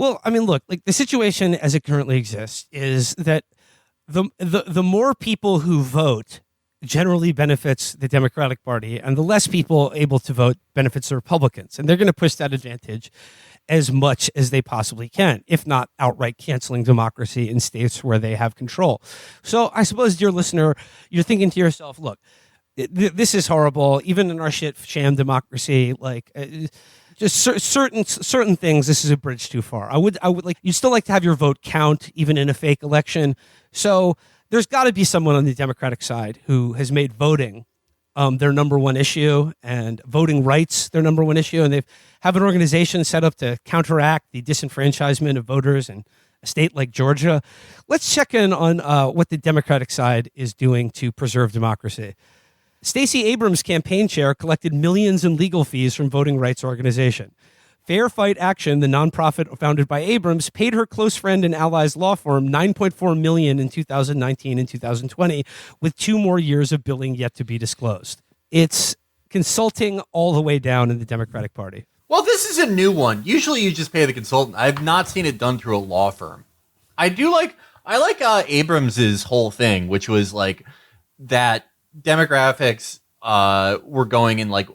Well, I mean, look, like the situation as it currently exists is that the more people who vote generally benefits the Democratic Party, and the less people able to vote benefits the Republicans. And they're going to push that advantage as much as they possibly can, if not outright canceling democracy in states where they have control. So I suppose, dear listener, you're thinking to yourself, look, this is horrible. Even in our sham democracy, like just certain things, this is a bridge too far. I would like, you'd still like to have your vote count even in a fake election. So there's got to be someone on the Democratic side who has made voting their number one issue, and voting rights their number one issue, and they have an organization set up to counteract the disenfranchisement of voters in a state like Georgia. Let's check in on what the Democratic side is doing to preserve democracy. Stacey Abrams' campaign chair collected millions in legal fees from voting rights organization. Fair Fight Action, the nonprofit founded by Abrams, paid her close friend and allies law firm $9.4 million in 2019 and 2020, with 2 more years of billing yet to be disclosed. It's consulting all the way down in the Democratic Party. Well, this is a new one. Usually you just pay the consultant. I've not seen it done through a law firm. I like Abrams's whole thing, which was like that demographics were going in like,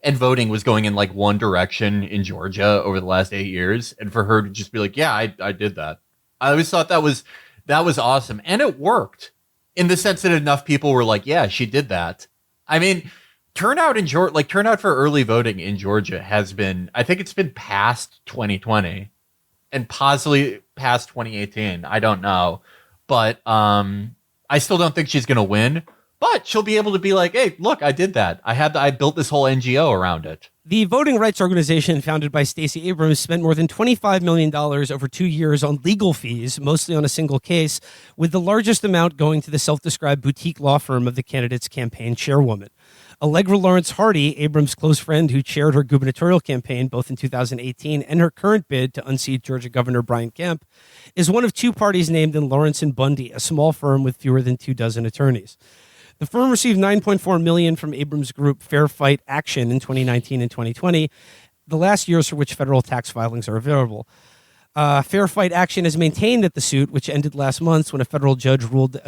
and voting was going in like one direction in Georgia over the last 8 years. And for her to just be like, yeah, I did that. I always thought that was awesome. And it worked in the sense that enough people were like, yeah, she did that. I mean, turnout for early voting in Georgia has been, I think it's been past 2020 and possibly past 2018. I don't know. But I still don't think she's going to win. But she'll be able to be like, hey, look, I did that. I built this whole NGO around it. The voting rights organization founded by Stacey Abrams spent more than $25 million over 2 years on legal fees, mostly on a single case, with the largest amount going to the self-described boutique law firm of the candidate's campaign chairwoman. Allegra Lawrence Hardy, Abrams' close friend who chaired her gubernatorial campaign both in 2018 and her current bid to unseat Georgia Governor Brian Kemp, is one of 2 parties named in Lawrence and Bundy, a small firm with fewer than 24 attorneys. The firm received $9.4 million from Abrams' group Fair Fight Action in 2019 and 2020, the last years for which federal tax filings are available. Fair Fight Action has maintained that the suit, which ended last month when a federal judge ruled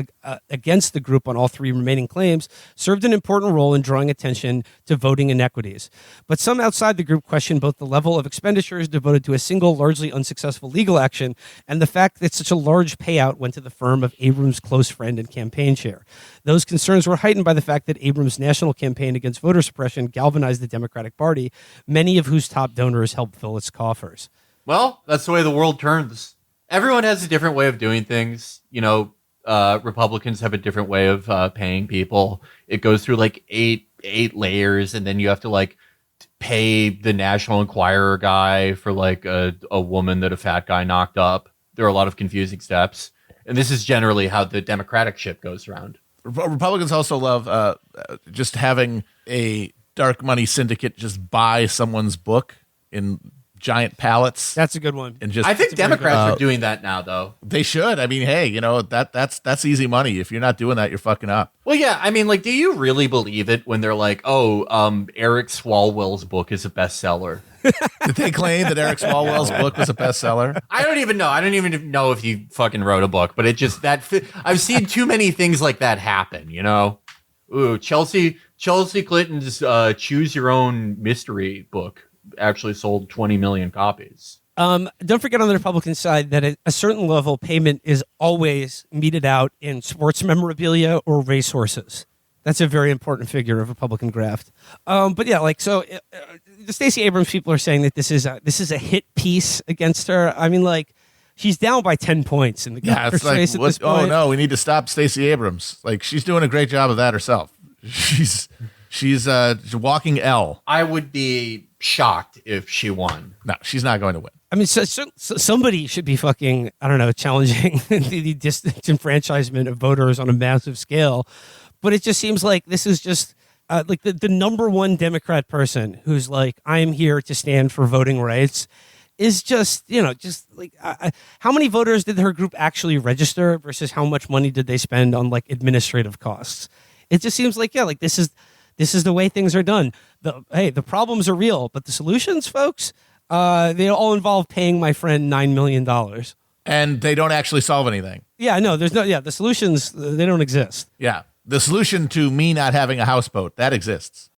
against the group on all 3 remaining claims, served an important role in drawing attention to voting inequities. But some outside the group question both the level of expenditures devoted to a single, largely unsuccessful legal action and the fact that such a large payout went to the firm of Abrams' close friend and campaign chair. Those concerns were heightened by the fact that Abrams' national campaign against voter suppression galvanized the Democratic Party, many of whose top donors helped fill its coffers. Well, that's the way the world turns. Everyone has a different way of doing things. You know, Republicans have a different way of paying people. It goes through like eight layers, and then you have to like pay the National Enquirer guy for like a woman that a fat guy knocked up. There are a lot of confusing steps, and this is generally how the Democratic ship goes around. Republicans also love just having a dark money syndicate just buy someone's book in giant pallets. That's a good one. And just, I think Democrats are doing that now, though. They should. I mean, hey, you know, that's easy money. If you're not doing that, you're fucking up. Well, yeah. I mean, like, do you really believe it when they're like, Eric Swalwell's book is a bestseller? Did they claim that Eric Swalwell's book was a bestseller? I don't even know. I don't even know if he fucking wrote a book, but it just I've seen too many things like that happen, you know? Ooh, Chelsea Clinton's Choose Your Own Mystery book actually sold 20 million copies. Don't forget on the Republican side that a certain level payment is always meted out in sports memorabilia or racehorses. That's a very important figure of Republican graft. But yeah, like, so the Stacey Abrams people are saying that this is a hit piece against her. I mean, like, she's down by 10 points in the governor's race at this point. Oh no, we need to stop Stacey Abrams. Like, she's doing a great job of that herself. She's a walking L. I would be shocked if she won. No, she's not going to win. I mean, so somebody should be fucking, I don't know, challenging the disenfranchisement of voters on a massive scale. But it just seems like this is just like the number one Democrat person who's like, I'm here to stand for voting rights is just, you know, just like how many voters did her group actually register versus how much money did they spend on like administrative costs? It just seems like, yeah, like this is the way things are done. The problems are real, but the solutions, folks, They all involve paying my friend $9 million. And they don't actually solve anything. Yeah, no, there's no. Yeah, the solutions they don't exist. Yeah. The solution to me not having a houseboat, that exists.